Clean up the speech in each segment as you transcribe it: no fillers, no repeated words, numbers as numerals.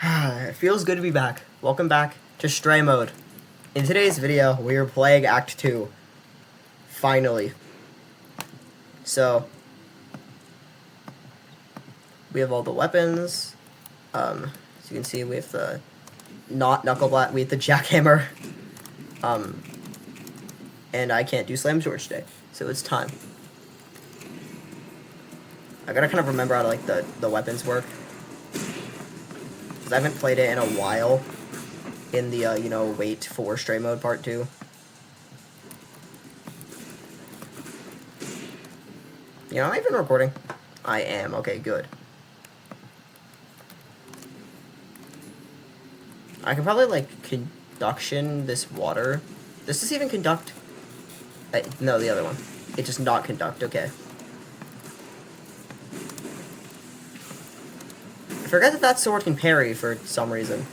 It feels good to be back. Welcome back to Straymode. In today's video, we are playing Act 2. Finally. So, we have all the weapons. As you can see, we have the not knuckle blast, we have the jackhammer. And I can't do Slam George today, so it's time. I gotta kind of remember how like the weapons work. I haven't played it in a while in the, wait for Straymode Part 2. Am I even recording? I am. Okay, good. I can probably, like, conduction this water. Does this even conduct? No, the other one. It does not conduct. Okay. I forgot that sword can parry for some reason.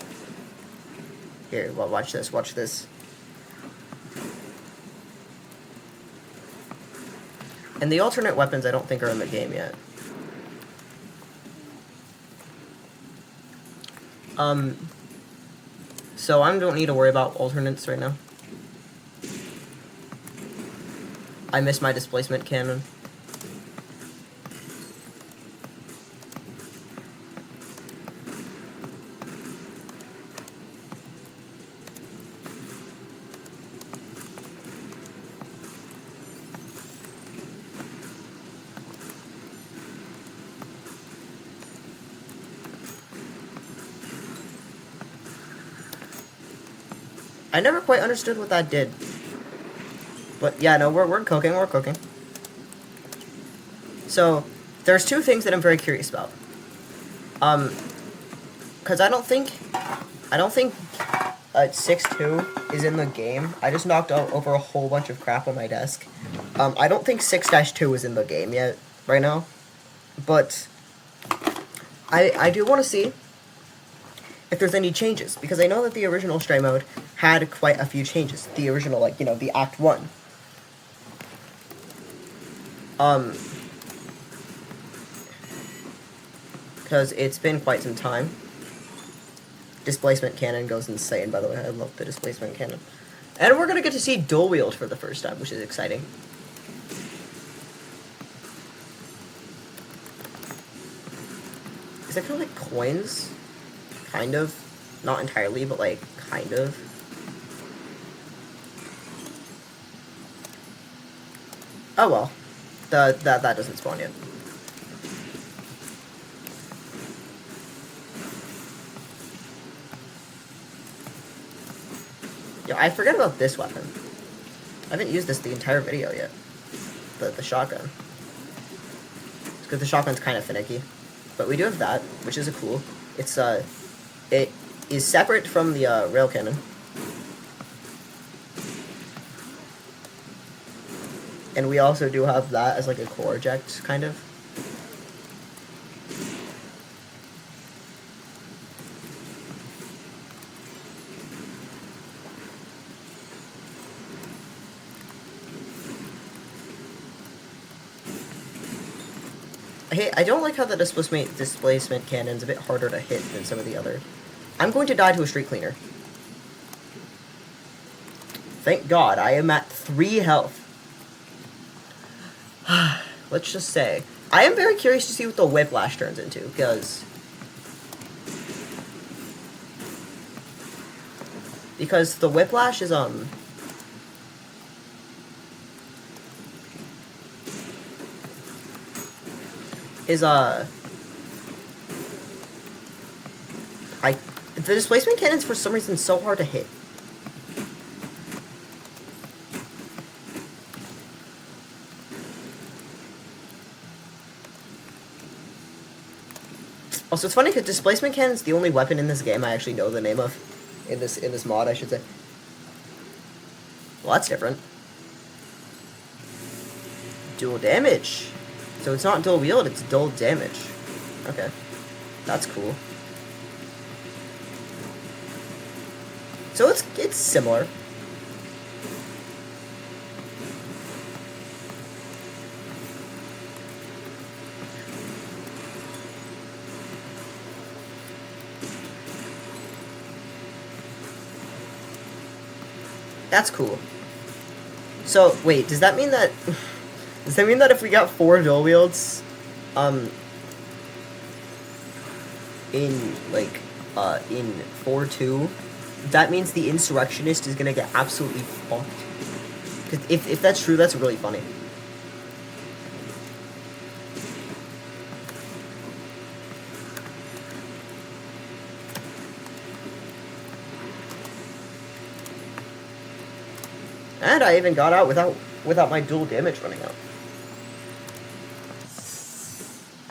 Here, well, watch this, watch this. And the alternate weapons I don't think are in the game yet. So I don't need to worry about alternates right now. I miss my displacement cannon. I never quite understood what that did. But yeah, no, we're cooking, we're cooking. So, there's two things that I'm very curious about. Cause I don't think 6.2 is in the game. I just knocked over a whole bunch of crap on my desk. I don't think 6-2 is in the game yet, right now. But I do want to see if there's any changes, because I know that the original Straymode had quite a few changes. The original, like, the Act 1. Because it's been quite some time. Displacement cannon goes insane, by the way. I love the displacement cannon. And we're gonna get to see dual wield for the first time, which is exciting. Is that kind of like coins? Kind of. Not entirely, but like, kind of. Oh well. That doesn't spawn yet. Yo, I forgot about this weapon. I haven't used this the entire video yet. The shotgun. It's because the shotgun's kind of finicky. But we do have that, which is a cool. It's, it is separate from the, rail cannon. And we also do have that as, like, a core eject, kind of. I don't like how the displacement cannon's a bit harder to hit than some of the other. I'm going to die to a street cleaner. Thank God, I am at 3 health. Let's just say. I am very curious to see what the whiplash turns into, because the whiplash is, the displacement cannon's for some reason so hard to hit. Also, it's funny because displacement cannon's the only weapon in this game I actually know the name of. In this mod, I should say. Well, that's different. Dual damage. So it's not dual wield, it's dual damage. Okay. That's cool. So it's similar. That's cool. So, wait, does that mean that... does that mean that if we got 4 dual wields, in 4-2, that means the Insurrectionist is gonna get absolutely fucked. Cause if that's true, that's really funny. And I even got out without my dual damage running out.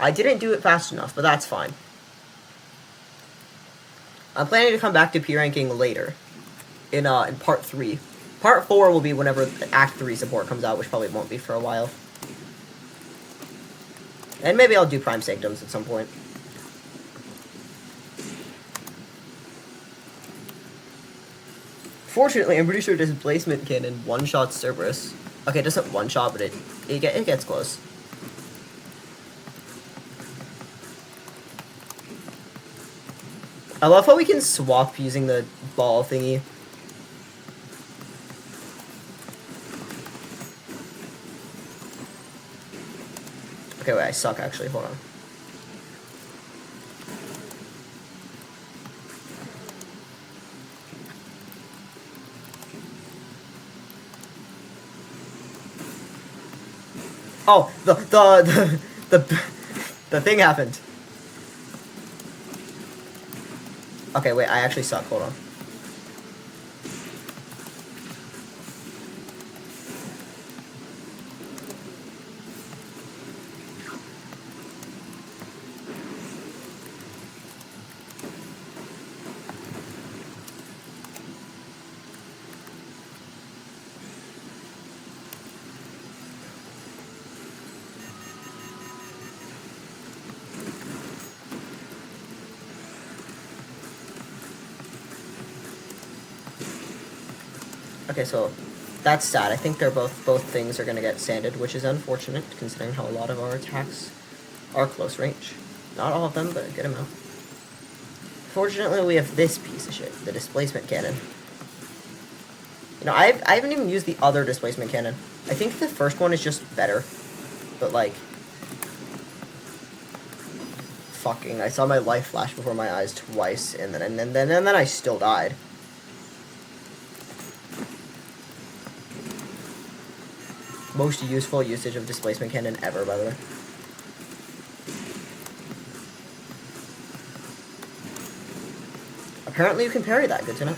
I didn't do it fast enough, but that's fine. I'm planning to come back to P ranking later, in part 3. Part 4 will be whenever Act 3 support comes out, which probably won't be for a while. And maybe I'll do Prime Sanctums at some point. Fortunately, I'm pretty sure Displacement Cannon one-shots Cerberus. Okay, it doesn't one-shot, but it gets close. I love how we can swap using the ball thingy. Okay, wait, I suck actually, hold on. Oh, the thing happened. Okay, wait, I actually suck, hold on. Okay, so that's sad. I think they're both things are gonna get sanded, which is unfortunate considering how a lot of our attacks are close range. Not all of them, but a good amount. Fortunately, we have this piece of shit, the Displacement Cannon. You know, I haven't even used the other Displacement Cannon. I think the first one is just better, but like, fucking, I saw my life flash before my eyes twice, and then I still died. Most useful usage of Displacement Cannon ever, by the way. Apparently you can parry that, good to know.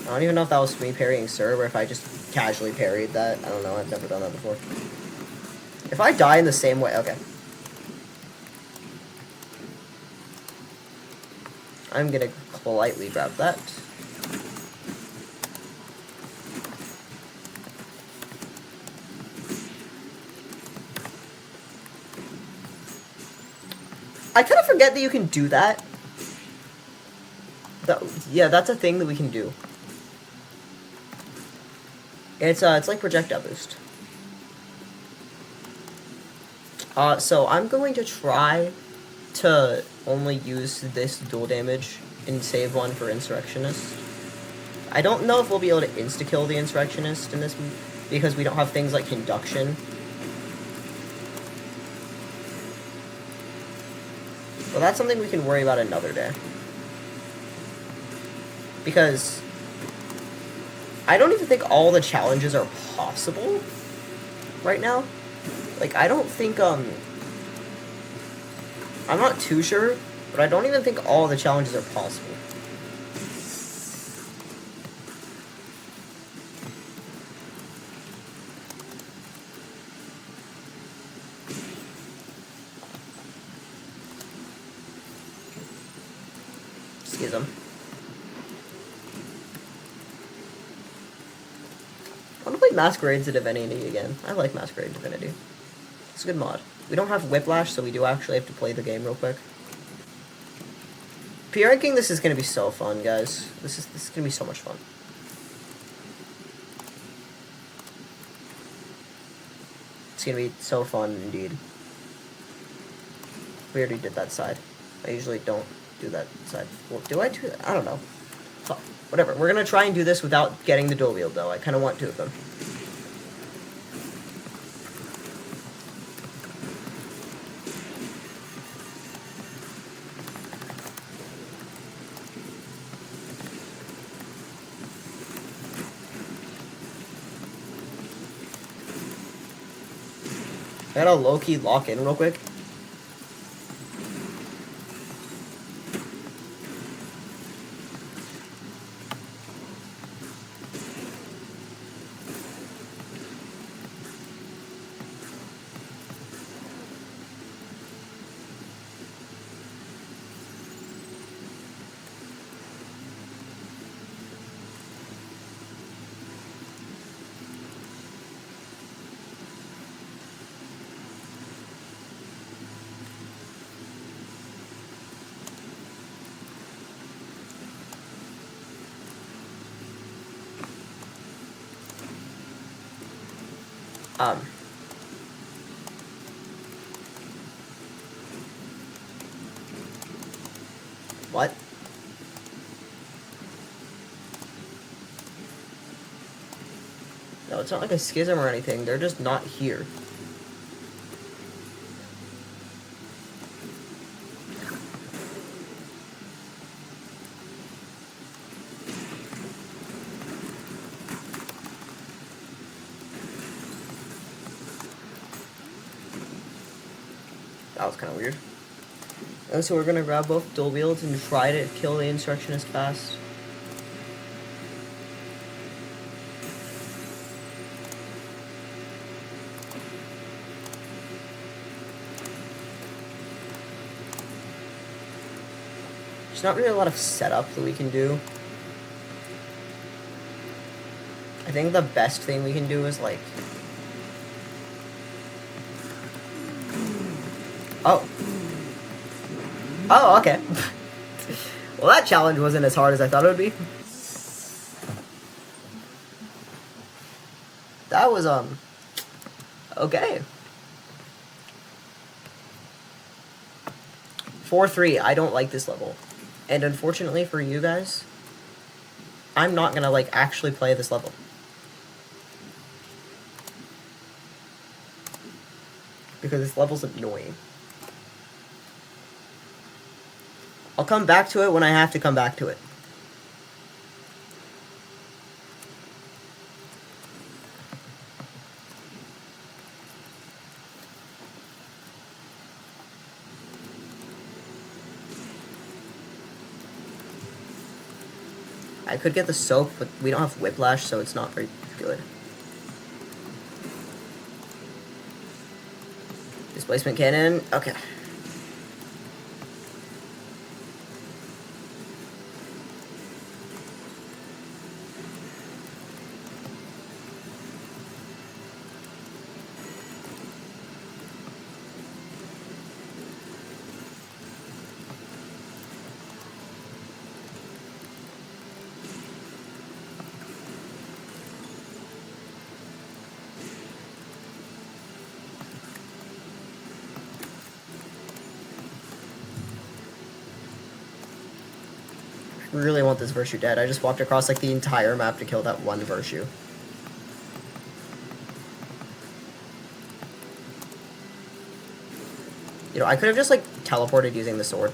I don't even know if that was me parrying Serb or if I just casually parried that. I don't know, I've never done that before. If I die in the same way, okay. I'm gonna politely grab that. I kind of forget that you can do that. Yeah, that's a thing that we can do. It's like projectile boost. So I'm going to try to only use this dual damage and save one for Insurrectionist. I don't know if we'll be able to insta-kill the Insurrectionist in this, because we don't have things like Conduction. Well, that's something we can worry about another day. Because I don't even think all the challenges are possible right now. Like, I don't think, I'm not too sure, but I don't even think all the challenges are possible. Schism. I want to play Masquerade Divinity again. I like Masquerade Divinity. It's a good mod. We don't have Whiplash, so we do actually have to play the game real quick. P ranking, this is gonna be so fun, guys. This is gonna be so much fun. It's gonna be so fun indeed. We already did that side. I usually don't do that side. Well, do I do that? I don't know. Whatever. We're gonna try and do this without getting the dual wield, though. I kind of want 2 of them. I gotta low-key lock in real quick. What? No, it's not like a schism or anything. They're just not here. That was kind of weird. And so we're gonna grab both dual wields and try to kill the insurrectionist fast. There's not really a lot of setup that we can do. I think the best thing we can do is like... Oh. Oh, okay. Well, that challenge wasn't as hard as I thought it would be. That was, okay. 4-3, I don't like this level. And unfortunately for you guys, I'm not gonna, like, actually play this level. Because this level's annoying. I'll come back to it when I have to come back to it. I could get the soap, but we don't have whiplash, so it's not very good. Displacement cannon, okay. Really want this Virtue dead. I just walked across like the entire map to kill that one Virtue. You know, I could have just like teleported using the sword.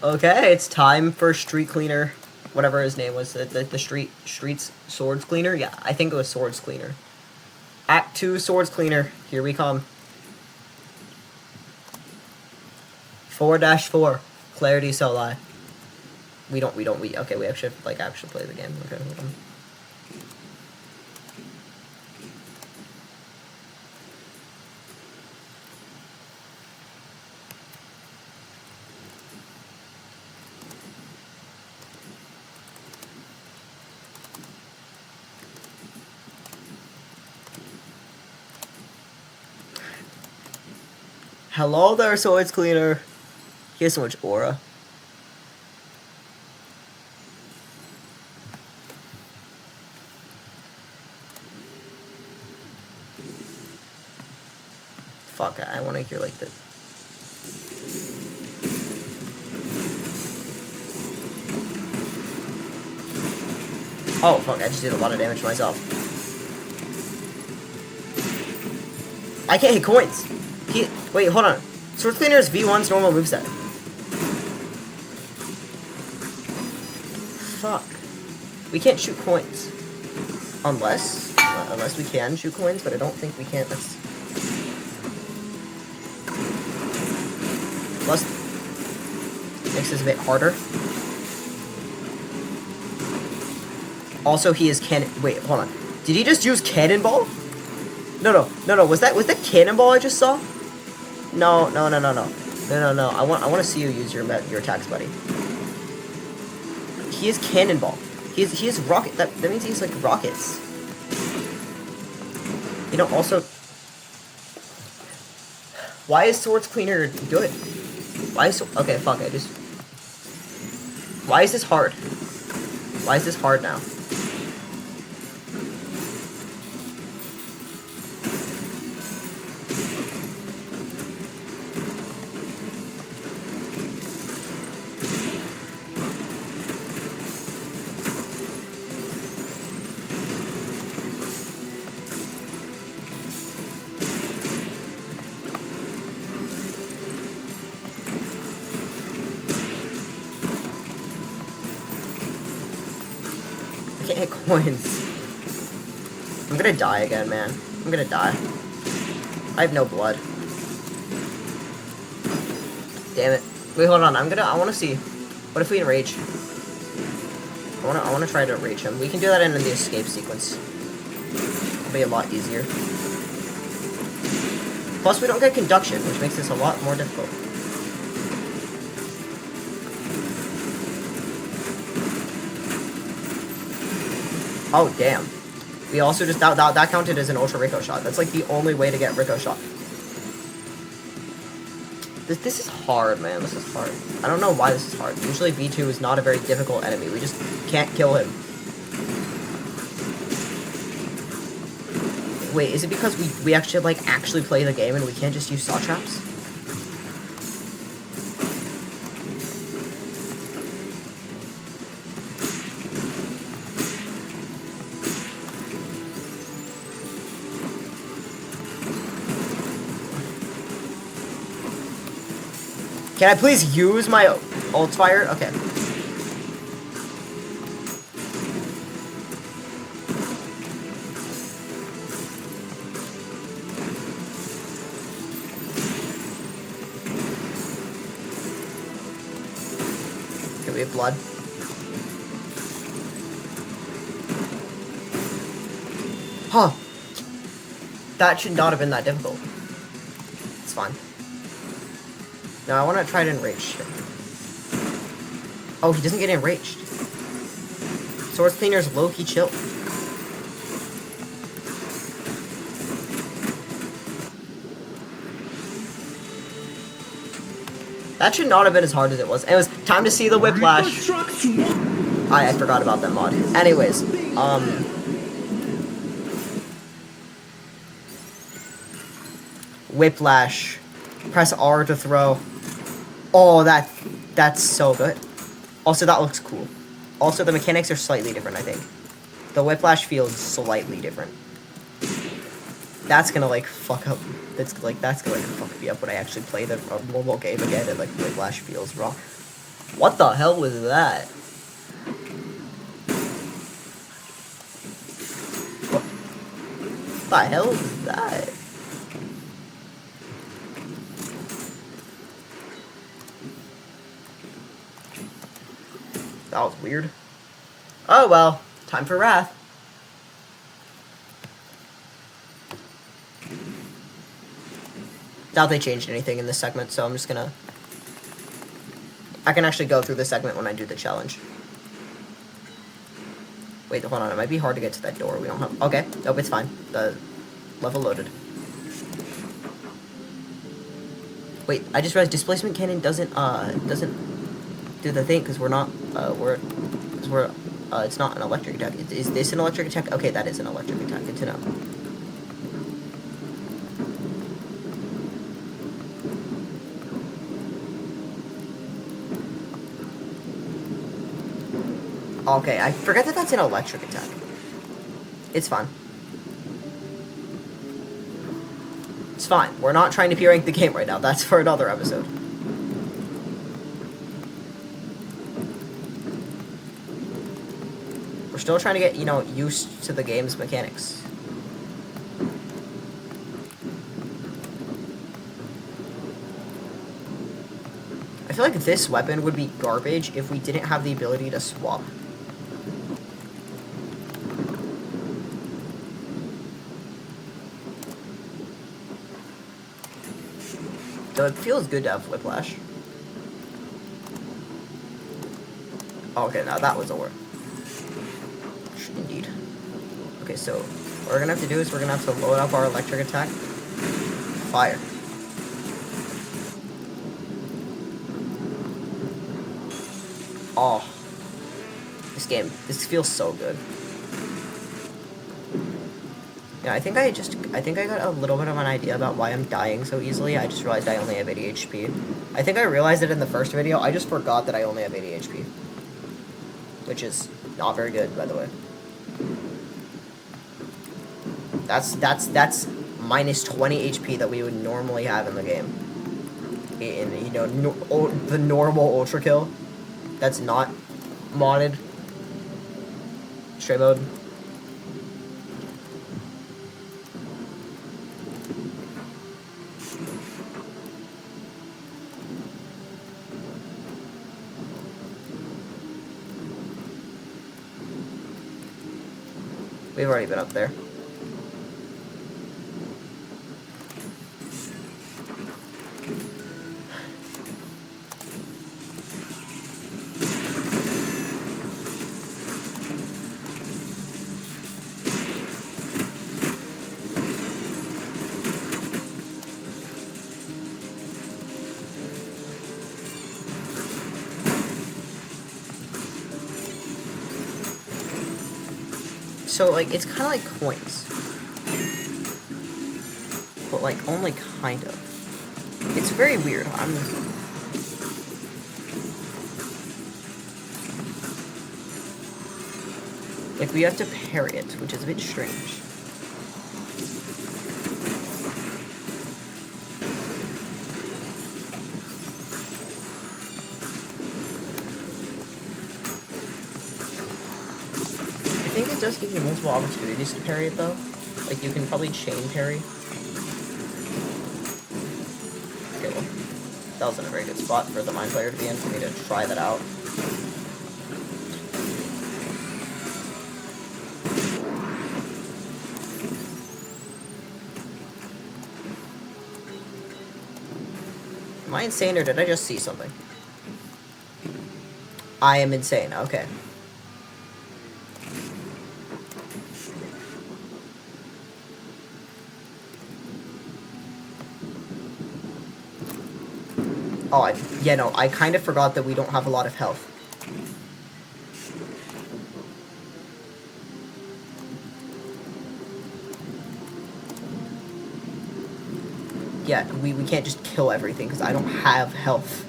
Okay, it's time for Street Cleaner, whatever his name was, the Streets Swords Cleaner? Yeah, I think it was Swords Cleaner. Act 2 Swords Cleaner, here we come. 4-4, Clarity Soli. We actually play the game. Okay, hold on. Hello there, swords cleaner. He has so much aura. Fuck, I want to hear like this. Oh, fuck, I just did a lot of damage to myself. I can't hit coins. Wait, hold on. Sword Cleaner is V1's normal moveset. Fuck. We can't shoot coins. Unless we can shoot coins, but I don't think we can. Plus, makes this a bit harder. Also, he is cannon. Wait, hold on. Did he just use cannonball? No. Was that cannonball I just saw? No. I want to see you use your attacks, buddy. He is cannonball. He is rocket. That means he's like rockets. You know. Also, why is Swords Cleaner good? Why is okay? Fuck. Why is this hard? Why is this hard now? I can't hit coins. I'm gonna die again, man. I'm gonna die. I have no blood. Damn it. Wait, hold on. I wanna see. What if we enrage? I wanna try to enrage him. We can do that in the escape sequence. It'll be a lot easier. Plus, we don't get conduction, which makes this a lot more difficult. Oh, damn. We also just, that counted as an ultra Rico shot. That's like the only way to get Rico shot. This is hard, man. This is hard. I don't know why this is hard. Usually B2 is not a very difficult enemy. We just can't kill him. Wait, is it because we actually, like, actually play the game and we can't just use saw traps? Can I please use my ult fire? Okay. Okay, we have blood. Huh. That should not have been that difficult. It's fine. Now I want to try to enrage him. Oh, he doesn't get enraged. Swords Cleaner's low-key chill. That should not have been as hard as it was. It was time to see the whiplash. I forgot about that mod. Anyways, whiplash. Press R to throw. Oh, that's so good. Also, that looks cool. Also, the mechanics are slightly different, I think. The whiplash feels slightly different. That's gonna, like, fuck up. That's gonna, like, fuck me up when I actually play the normal game again and, like, whiplash feels wrong. What the hell was that? What the hell was that? That was weird. Oh well, time for Wrath. Doubt they changed anything in this segment, so I'm just gonna... I can actually go through this segment when I do the challenge. Wait, hold on, it might be hard to get to that door. We don't have... Okay, nope, it's fine. The level loaded. Wait, I just realized displacement cannon doesn't do the thing because we're not it's not an electric attack. Is this an electric attack? Okay, that is an electric attack. Good to know. Okay, I forget that that's an electric attack. It's fine. It's fine. We're not trying to P-rank the game right now. That's for another episode. We're still trying to get, you know, used to the game's mechanics. I feel like this weapon would be garbage if we didn't have the ability to swap. Though it feels good to have whiplash. Oh, okay, now that was a word. Indeed. Okay, so what we're gonna have to do is we're gonna have to load up our electric attack. Fire. Oh. This feels so good. Yeah, I think I got a little bit of an idea about why I'm dying so easily. I just realized I only have 80 HP. I think I realized it in the first video. I just forgot that I only have 80 HP. Which is not very good, by the way. That's minus 20 HP that we would normally have in the game. In, you know, the normal Ultrakill. That's not modded. Straymode. We've already been up there. So, like, it's kind of like coins. But, like, only kind of. It's very weird. Like, we have to parry it, which is a bit strange. I think it does give you multiple opportunities to parry it, though. Like, you can probably chain parry. Okay, well, that wasn't a very good spot for the Mind Player to be in for me to try that out. Am I insane, or did I just see something? I am insane, okay. Oh, yeah, no, I kind of forgot that we don't have a lot of health. Yeah, we can't just kill everything, because I don't have health.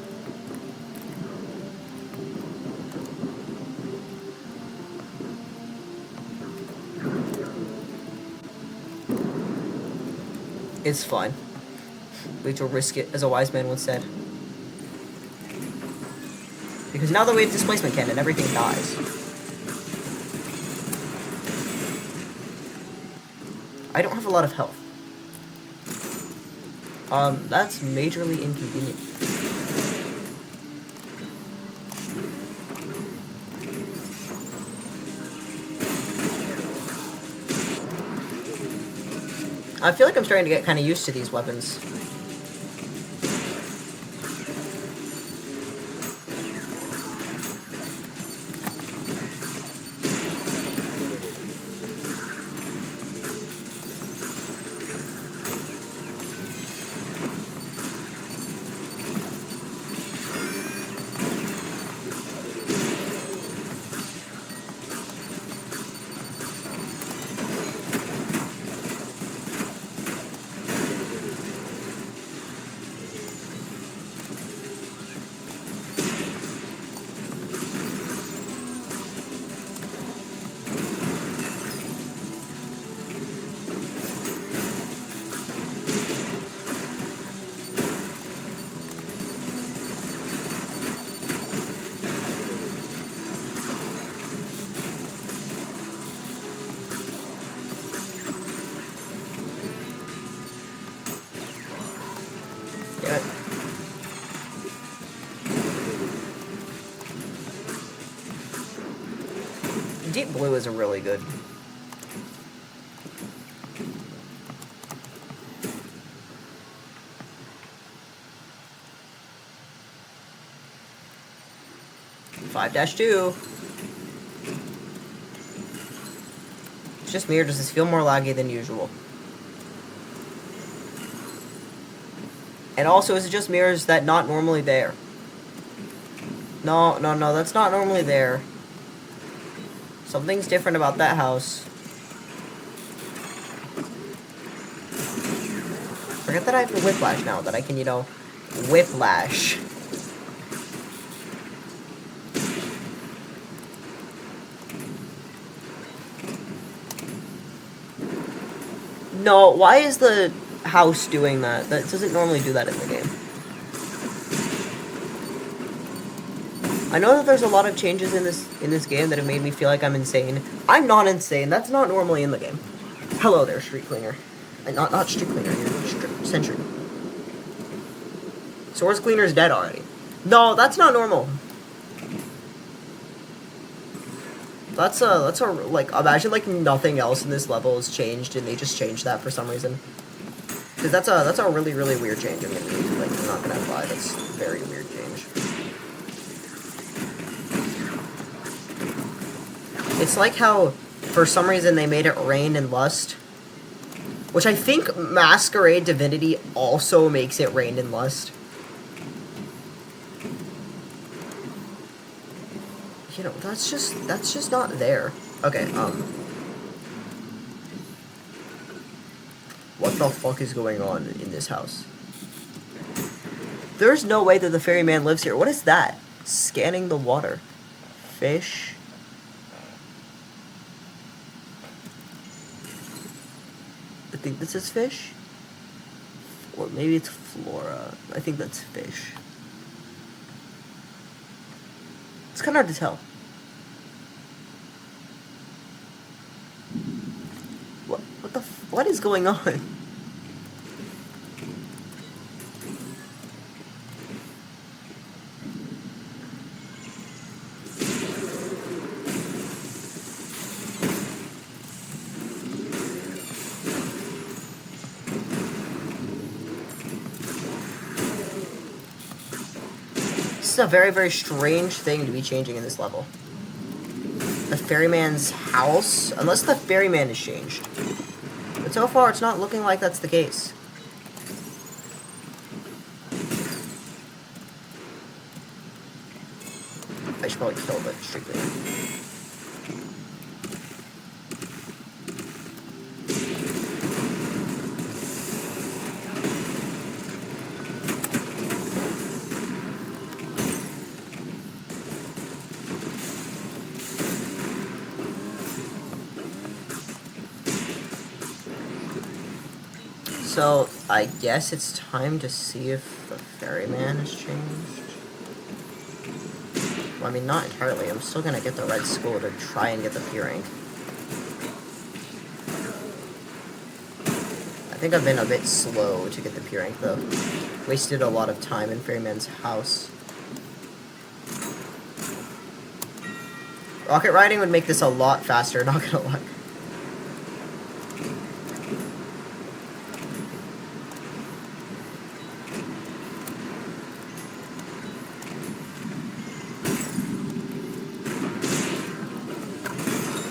It's fine. We have to risk it, as a wise man once said. Because now that we have displacement cannon, everything dies. I don't have a lot of health. That's majorly inconvenient. I feel like I'm starting to get kind of used to these weapons. light blue is really good. (5-2). It's just me, or does this feel more laggy than usual? And also, is it just me, or is that not normally there? No, that's not normally there. Something's different about that house. Forget that I have whiplash now, that I can, you know, whiplash. No, why is the house doing that? That doesn't normally do that in the game. I know that there's a lot of changes in this game that have made me feel like I'm insane. I'm not insane. That's not normally in the game. Hello there, street cleaner. Not street cleaner, sentry. Source cleaner's dead already. No, that's not normal. That's a like, imagine like nothing else in this level has changed and they just changed that for some reason. Because that's a really, really weird change. I'm not gonna lie, that's a very weird change. It's like how, for some reason, they made it rain in Lust. Which I think Masquerade Divinity also makes it rain in Lust. You know, that's just not there. Okay, what the fuck is going on in this house? There's no way that the ferryman lives here. What is that? Scanning the water. Fish. I think this is fish. Or maybe it's flora. I think that's fish. It's kind of hard to tell. What is going on? This is a very, very strange thing to be changing in this level. The ferryman's house? Unless the ferryman has changed. But so far, it's not looking like that's the case. I should probably kill the street cleaner. So, I guess it's time to see if the ferryman has changed. Well, I mean, not entirely. I'm still gonna get the red skull to try and get the P rank. I think I've been a bit slow to get the P rank, though. Wasted a lot of time in Ferryman's house. Rocket riding would make this a lot faster, not gonna lie.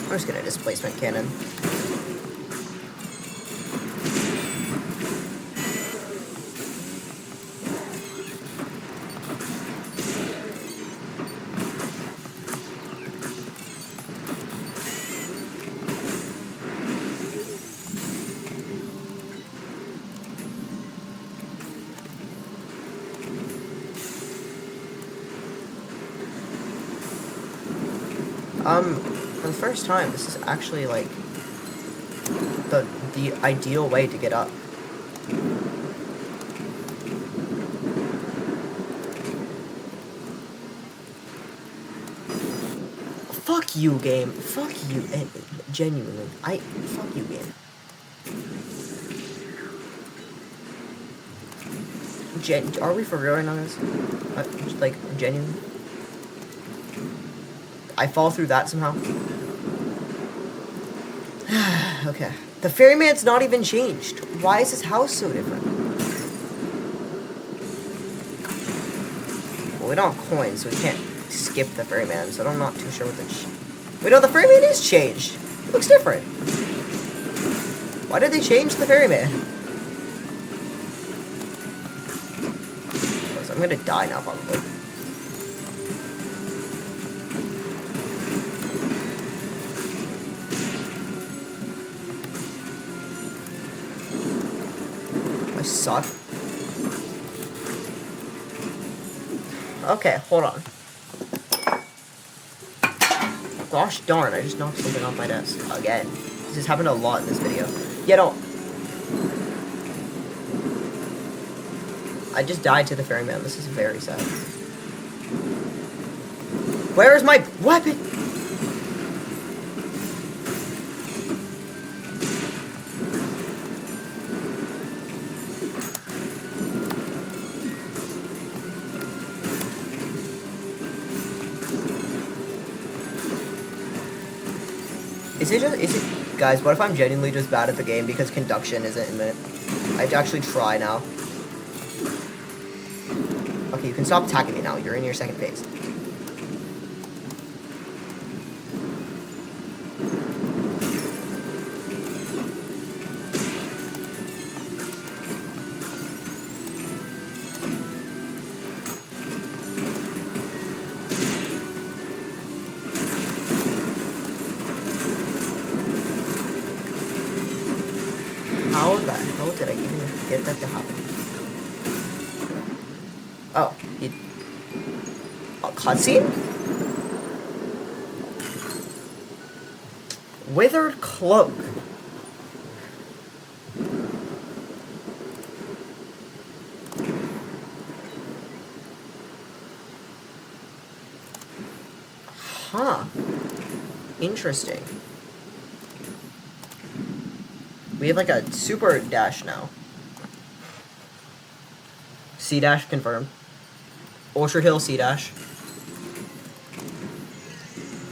I'm just gonna displacement cannon. For the first time, this is actually, like, the ideal way to get up. Fuck you, game. Fuck you. Genuinely. Fuck you, game. Are we for real right now, guys? Like, genuinely? I fall through that somehow? Okay. The ferryman's not even changed. Why is his house so different? Well, we don't have coins, so we can't skip the ferryman, so I'm not too sure what the... Wait, no, the ferryman is changed. It looks different. Why did they change the ferryman? So I'm gonna die now, probably. I suck. Okay, hold on. Gosh darn, I just knocked something off my desk. Again. This has happened a lot in this video. Yeah, no. I just died to the ferryman. This is very sad. Where is my weapon? Guys, what if I'm genuinely just bad at the game because conduction isn't in it? I have to actually try now. Okay, you can stop attacking me now. You're in your second phase. How the hell did I even get that to happen? Oh, a cutscene? Withered cloak. Huh. Interesting. We have like a super dash now. C dash confirmed. Ultrakill C dash.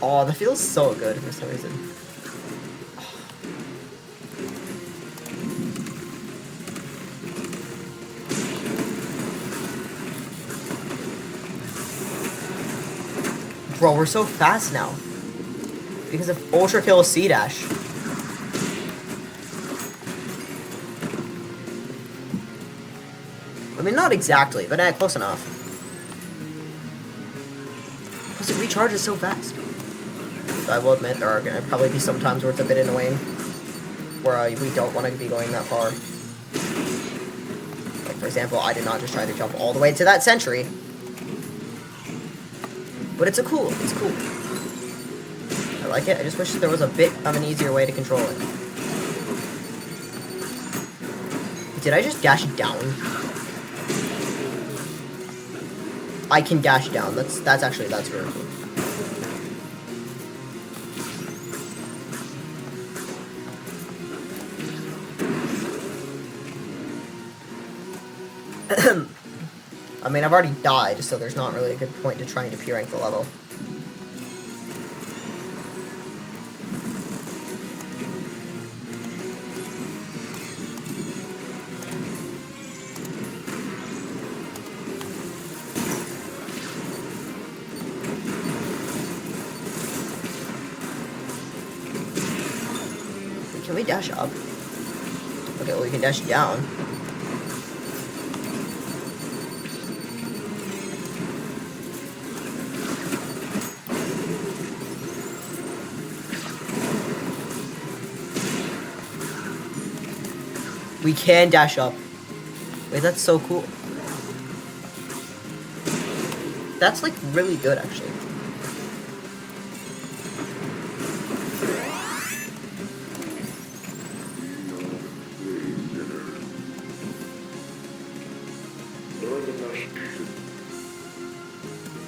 Oh, that feels so good for some reason. Bro, we're so fast now. Because of Ultrakill C dash. I mean, not exactly, but close enough. Because it recharges so fast. So I will admit, there are going to probably be some times where it's a bit annoying. Where we don't want to be going that far. Like, for example, I did not just try to jump all the way to that sentry. But it's cool. I like it. I just wish there was a bit of an easier way to control it. Did I just dash down? I can dash down. That's really cool. I mean, I've already died, so there's not really a good point to trying to P-rank the level. Can we dash up? Okay, well, we can dash down. We can dash up. Wait, that's so cool. That's, like, really good, actually.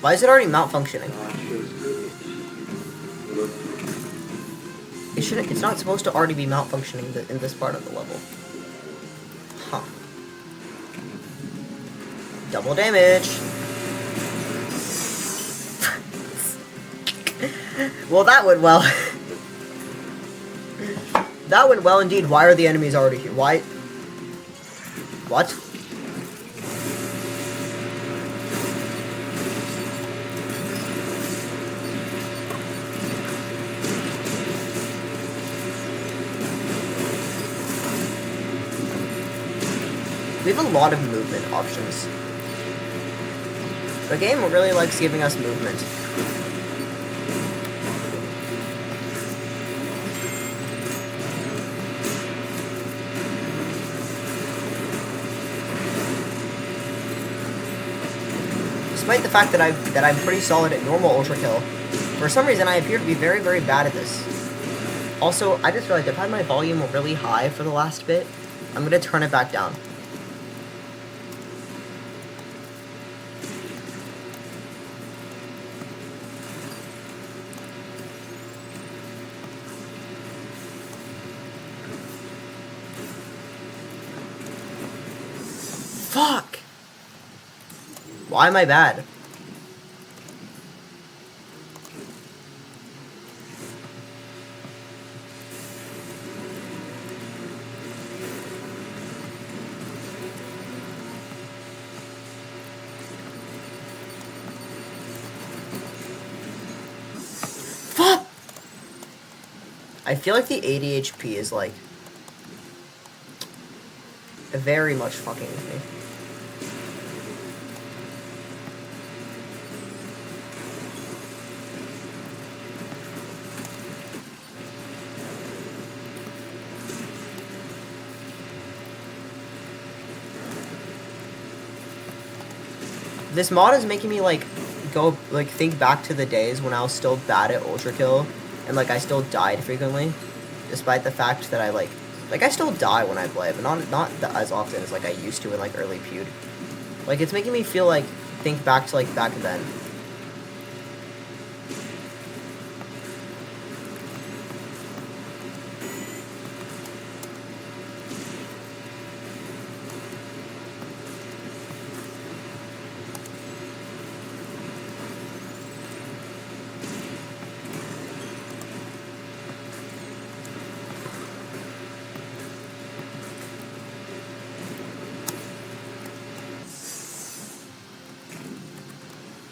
Why is it already malfunctioning? It's not supposed to already be malfunctioning in this part of the level. Huh. Double damage. Well, that went well. That went well indeed. Why are the enemies already here? Why? What? We have a lot of movement options. The game really likes giving us movement. Despite the fact that I'm pretty solid at normal Ultrakill, for some reason I appear to be very, very bad at this. Also, I just realized I've had my volume really high for the last bit. I'm gonna turn it back down. Fuck! Why am I bad? Fuck! I feel like the 80 HP is like very much fucking with me. This mod is making me like think back to the days when I was still bad at Ultrakill and like I still died frequently, despite the fact that I I still die when I play, but not as often as like I used to in like early PUED. Like it's making me feel like think back to like back then.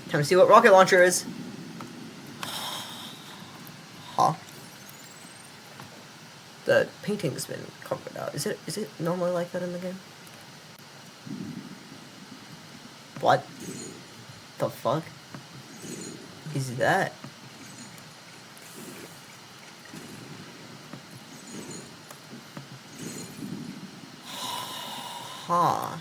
Time to see what rocket launcher is. Huh? The painting's been covered out. Is it normally like that in the game? What the fuck is that? Huh.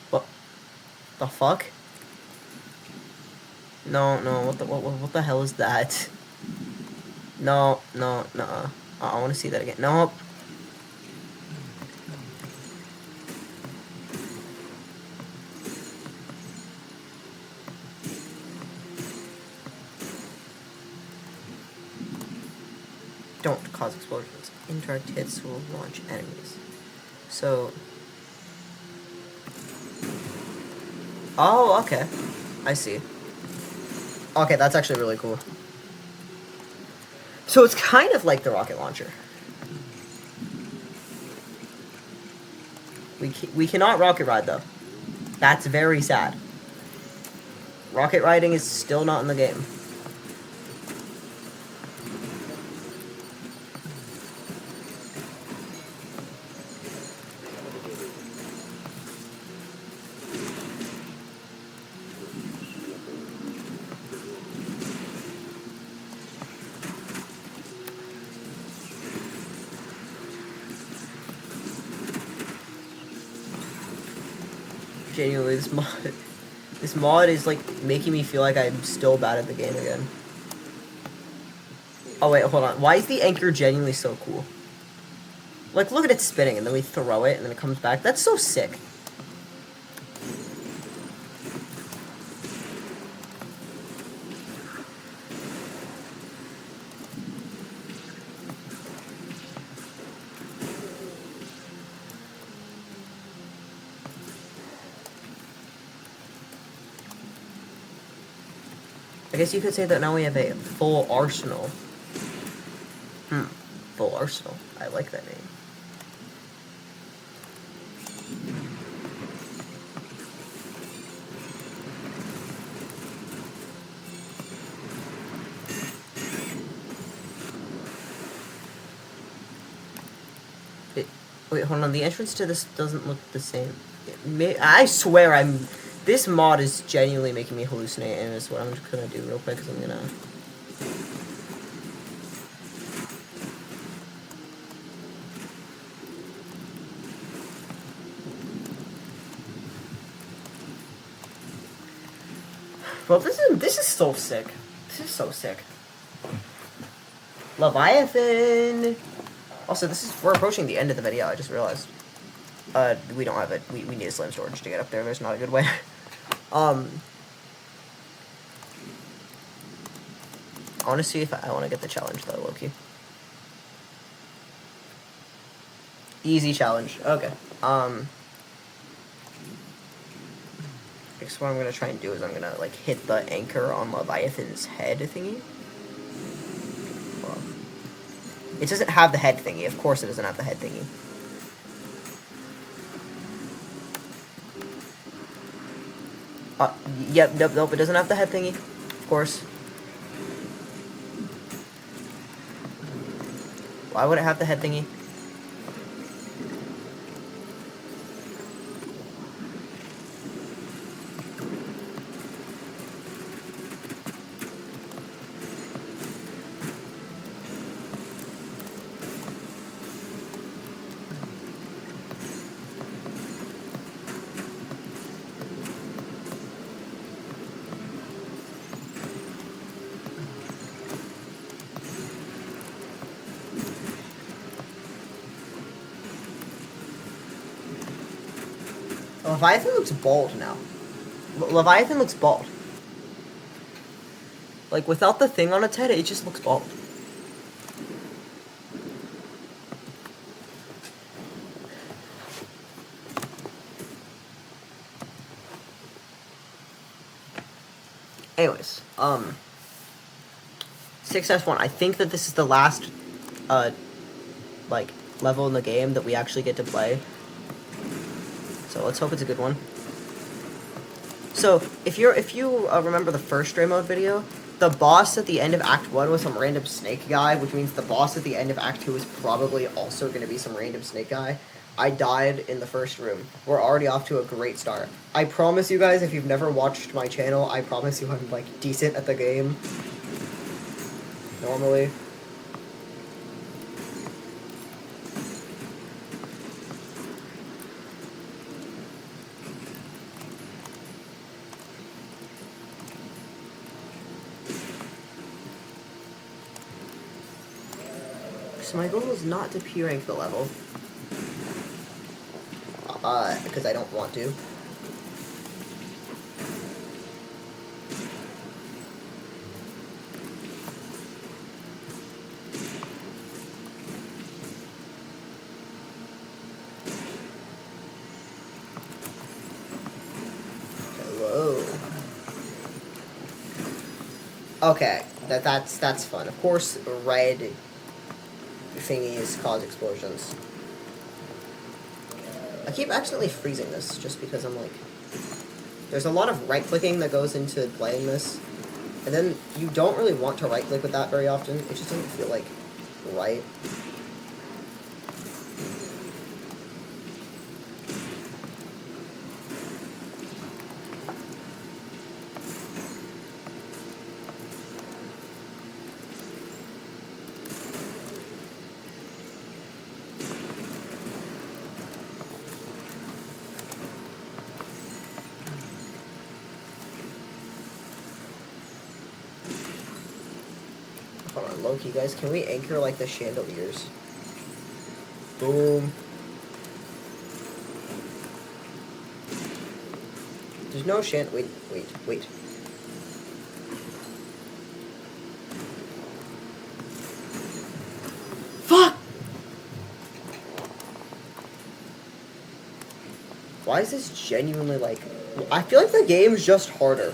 What the fuck? No, what the hell is that? No, I want to see that again. Nope. Don't cause explosions. Indirect hits will launch enemies. So... Oh, okay. I see. Okay, that's actually really cool. So it's kind of like the rocket launcher. We cannot rocket ride, though. That's very sad. Rocket riding is still not in the game. Genuinely, this mod is like making me feel like I'm still bad at the game again. Oh wait, hold on. Why is the anchor genuinely so cool? Like, look at it spinning, and then we throw it, and then it comes back. That's so sick. I guess you could say that now we have a full arsenal. Full arsenal. I like that name. Wait, hold on. The entrance to this doesn't look the same. I swear this mod is genuinely making me hallucinate, and it's what I'm just gonna do real quick, because I'm gonna... Well, this is so sick. This is so sick. Leviathan! Also, we're approaching the end of the video, I just realized. We don't have it. We need a slam storage to get up there. There's not a good way. I want to see if I want to get the challenge, though, Loki. Easy challenge. Okay. I guess what I'm going to try and do is I'm going to, like, hit the anchor on Leviathan's head thingy. It doesn't have the head thingy. Of course it doesn't have the head thingy. Yep, nope, it doesn't have the head thingy. Of course. Why would it have the head thingy? Leviathan looks bald now. Leviathan looks bald. Like, without the thing on its head, it just looks bald. Anyways, 6S1. I think that this is the last, like, level in the game that we actually get to play. So let's hope it's a good one. So, if you remember the first Straymode video, the boss at the end of Act 1 was some random snake guy, which means the boss at the end of Act 2 is probably also going to be some random snake guy. I died in the first room. We're already off to a great start. I promise you guys, if you've never watched my channel, I promise you I'm, like, decent at the game. Normally. So my goal is not to P-rank the level. Because I don't want to. Hello. Okay, that's fun. Of course, red thingies cause explosions. I keep accidentally freezing this just because I'm like... There's a lot of right-clicking that goes into playing this. And then you don't really want to right-click with that very often. It just doesn't feel like right. Hold on, low-key, guys. Can we anchor, like, the chandeliers? Boom. There's no wait. Fuck! Why is this genuinely, like... I feel like the game's just harder.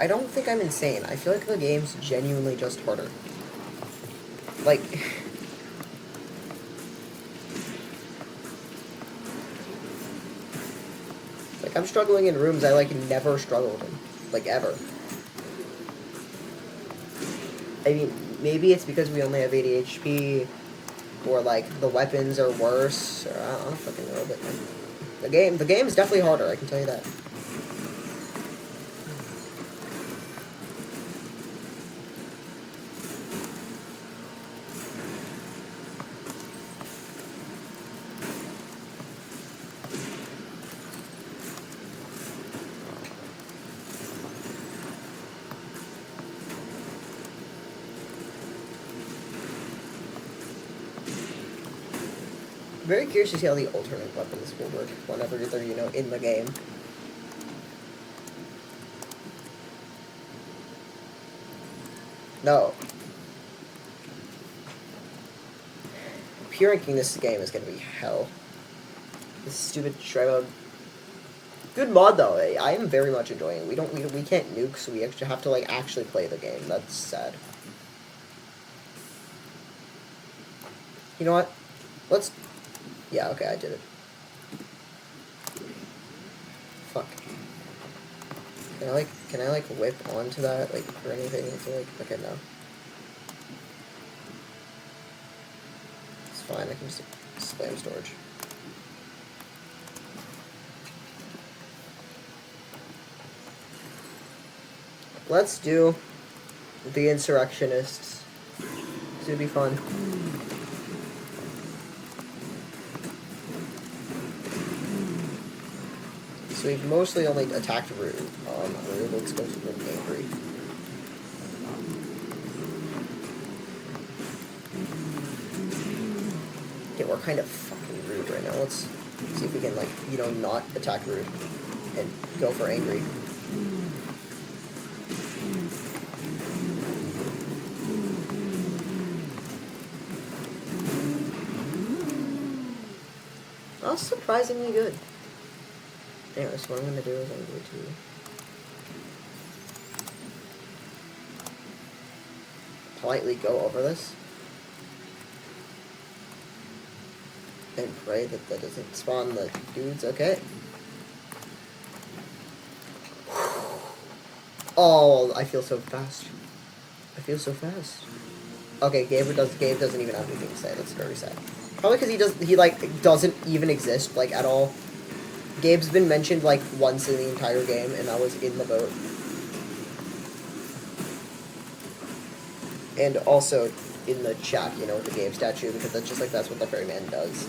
I don't think I'm insane. I feel like the game's genuinely just harder. Like... like, I'm struggling in rooms I, like, never struggled in. Like, ever. I mean, maybe it's because we only have 80 HP, or, like, the weapons are worse, or I don't fucking know, but the game is definitely harder, I can tell you that. Very curious to see how the alternate weapons will work whenever they're, you know, in the game. No. Pure ranking this game is gonna be hell. This stupid Straymode. Good mod though. I am very much enjoying it. We can't nuke, so we actually have to like actually play the game. That's sad. You know what? Let's. Yeah. Okay, I did it. Fuck. Can I like whip onto that like or anything? It's like okay no. It's fine. I can just spam storage. Let's do the insurrectionists. It's gonna be fun. So we've mostly only attacked Rude. Rude, let's go to Rude Angry. Yeah, we're kind of fucking rude right now. Let's see if we can, like, you know, not attack Rude and go for Angry. That's surprisingly good. Anyway, so what I'm going to do is I'm going to politely go over this and pray that that doesn't spawn the dudes. Okay. Oh, I feel so fast. I feel so fast. Okay, Gabe doesn't even have anything to say. That's very sad. Probably because he doesn't even exist, like, at all. Gabe's been mentioned, like, once in the entire game, and that was in the boat. And also in the chat, you know, with the Gabe statue, because that's just, like, that's what the ferryman does.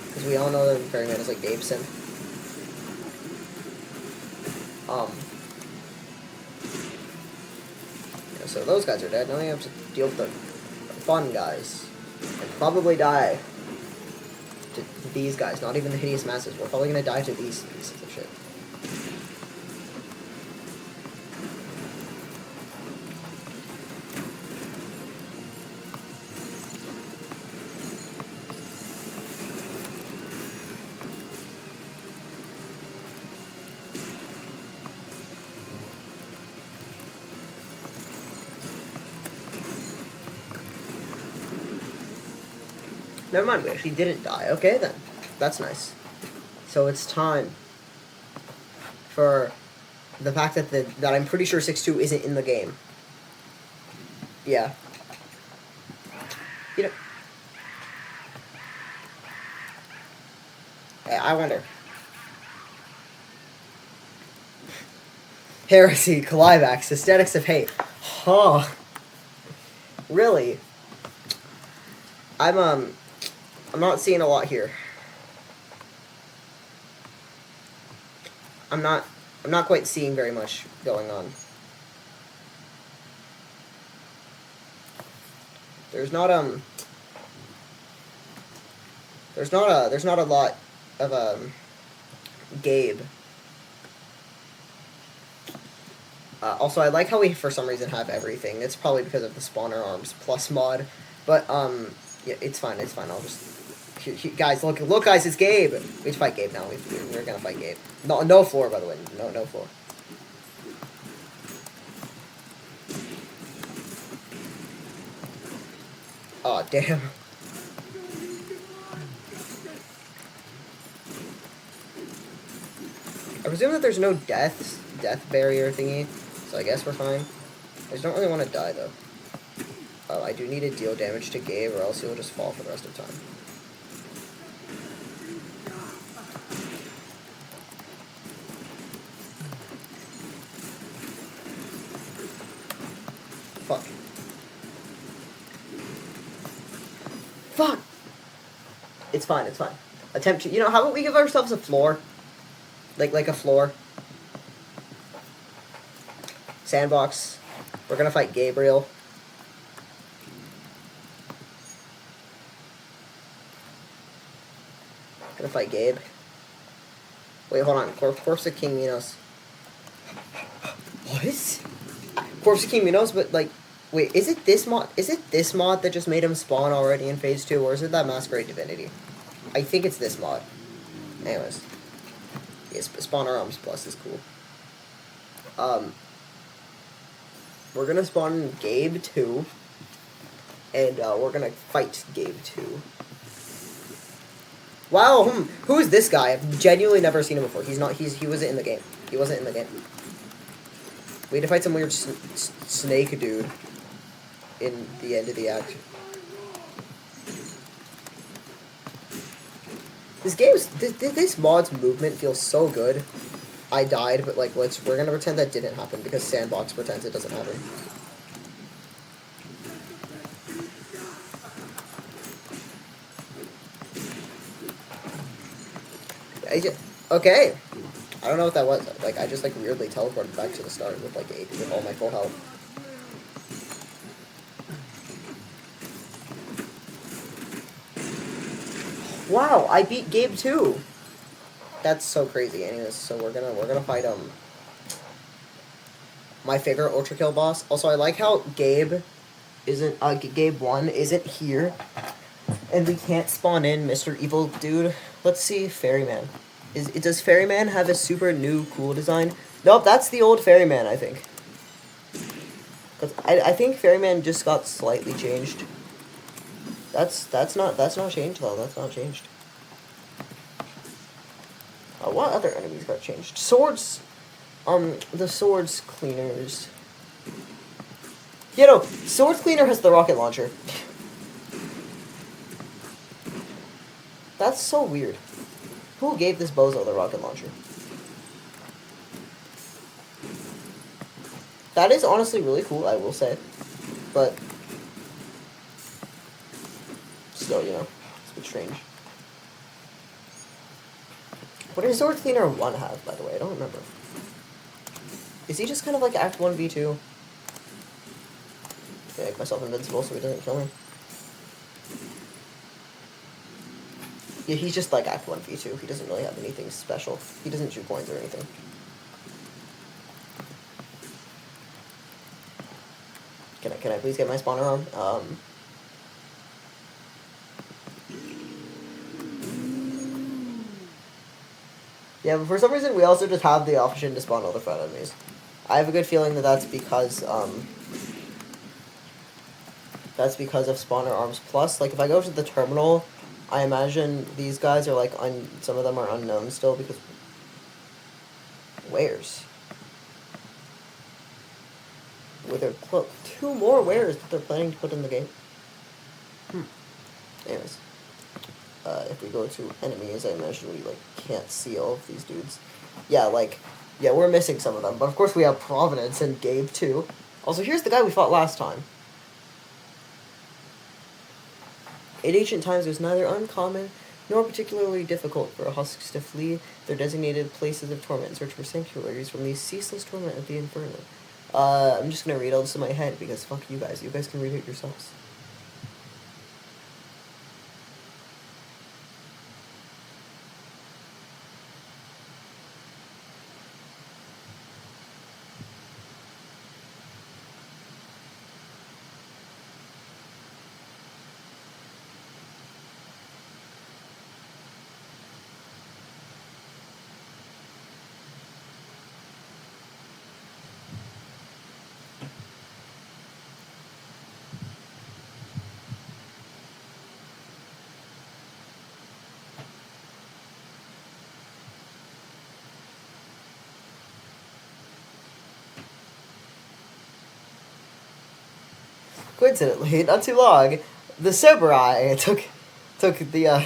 Because we all know that the ferryman is, like, Gabe's sim. Yeah, so those guys are dead. Now we have to deal with the fun guys. And probably die to these guys, not even the hideous masses. We're probably gonna die to these pieces of shit. Never mind, we actually didn't die. Okay, then. That's nice. So it's time for the fact that I'm pretty sure 6-2 isn't in the game. Yeah. You know... Hey, I wonder. Heresy, Climax, Aesthetics of Hate. Huh. Really? I'm not seeing a lot here. I'm not quite seeing very much going on. There's not a lot of Gabe. Also, I like how we for some reason have everything. It's probably because of the spawner arms plus mod, but yeah, it's fine. It's fine. I'll just Guys, look, guys, it's Gabe. We have to fight Gabe now. We're gonna fight Gabe. No floor, by the way. No floor. Oh, damn. I presume that there's no death barrier thingy, so I guess we're fine. I just don't really want to die, though. I do need to deal damage to Gabe, or else he'll just fall for the rest of the time. Fuck. Fuck! It's fine, it's fine. Attempt to... You know, how about we give ourselves a floor? Like a floor. Sandbox. We're gonna fight Gabriel. Gonna fight Gabe. Wait, hold on. Corpse of King Minos. What? Corpse of King Minos, but like... Wait, is it this mod? Is it this mod that just made him spawn already in Phase 2, or is it that Masquerade Divinity? I think it's this mod. Anyways. Yes, Spawner Arms Plus is cool. We're gonna spawn Gabe 2. And, we're gonna fight Gabe 2. Wow, who is this guy? I've genuinely never seen him before. He wasn't in the game. He wasn't in the game. We had to fight some weird snake dude in the end of the act. This mod's movement feels so good. I died, but like we're gonna pretend that didn't happen because Sandbox pretends it doesn't happen. Okay. I don't know what that was. Like I just like weirdly teleported back to the start with like with all my full health. Wow, I beat Gabe too. That's so crazy. Anyways, so we're gonna fight my favorite Ultrakill boss. Also, I like how Gabe isn't Gabe 1 isn't here, and we can't spawn in Mr. Evil Dude. Let's see, Ferryman. Does Ferryman have a super new cool design? Nope, that's the old Ferryman, I think. Cause I think Ferryman just got slightly changed. That's not changed though. That's not changed. What other enemies got changed? Swords. The swords cleaners. You know, swords cleaner has the rocket launcher. That's so weird. Who gave this bozo the rocket launcher? That is honestly really cool, I will say. But still, you know, it's a bit strange. What does Sword Cleaner 1 have, by the way? I don't remember. Is he just kind of like Act 1 V2? Okay, make myself invincible so he doesn't kill me. Yeah, he's just like Act 1 V2. He doesn't really have anything special. He doesn't shoot coins or anything. Can I please get my spawner arm? Yeah, but for some reason we also just have the option to spawn other front enemies. I have a good feeling that that's because of Spawner Arms Plus. Like, if I go to the terminal, I imagine these guys are, like, some of them are unknown still, because... Wares. With their cloak. 2 more wares that they're planning to put in the game. Anyways. If we go to enemies, I imagine we, like, can't see all of these dudes. Yeah, like... Yeah, we're missing some of them. But, of course, we have Providence and Gabe, too. Also, here's the guy we fought last time. In ancient times, it was neither uncommon nor particularly difficult for husks to flee their designated places of torment and search for sanctuaries from the ceaseless torment of the inferno. I'm just gonna read all this in my head because fuck you guys. You guys can read it yourselves. Coincidentally, not too long, the samurai took the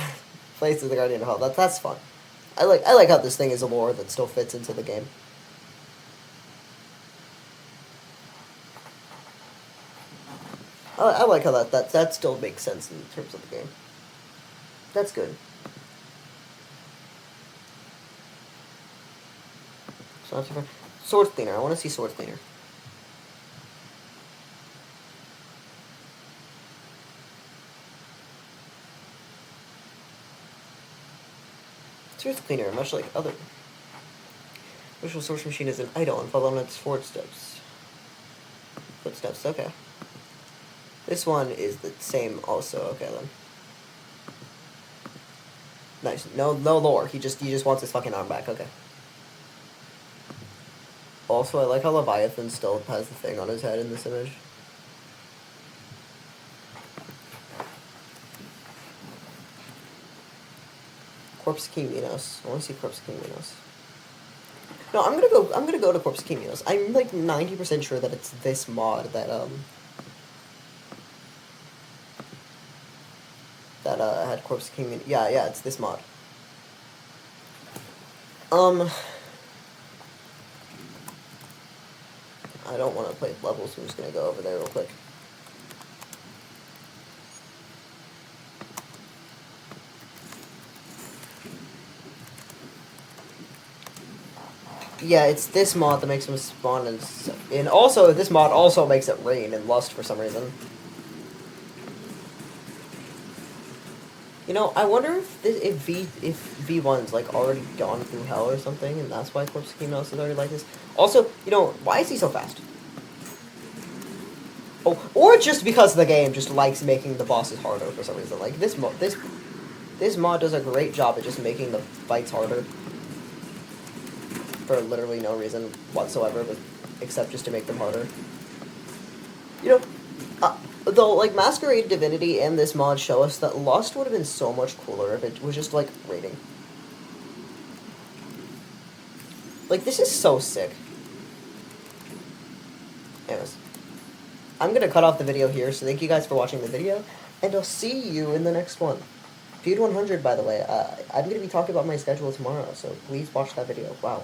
place of the Guardian of Hell. That's fun. I like how this thing is a lore that still fits into the game. I like how that still makes sense in terms of the game. That's good. So not too far. Sword Cleaner. I want to see Sword Cleaner. Sword Cleaner, much like other Visual Source Machine, is an idol and follow on its footsteps. Footsteps. Okay. This one is the same also. Okay then. Nice. No lore. He just wants his fucking arm back. Okay. Also, I like how Leviathan still has the thing on his head in this image. Corpse King Minos. I want to see Corpse King Minos. No, I'm gonna go to Corpse King Minos. I'm like 90% sure that it's this mod that had Corpse King Minos. Yeah, it's this mod. I don't want to play levels, so I'm just gonna go over there real quick. Yeah, it's this mod that makes him spawn, and also this mod also makes it rain in Lust for some reason. You know, I wonder if V1's like already gone through hell or something, and that's why Corpse King Minos is already like this. Also, you know, why is he so fast? Oh, or just because the game just likes making the bosses harder for some reason. Like this mod does a great job at just making the fights harder for literally no reason whatsoever, but except just to make them harder. You know, though, like Masquerade Divinity and this mod show us that Lust would have been so much cooler if it was just like raiding. Like this is so sick. Anyways. I'm gonna cut off the video here, so thank you guys for watching the video, and I'll see you in the next one. PUED 100, by the way. I'm gonna be talking about my schedule tomorrow, so please watch that video. Wow.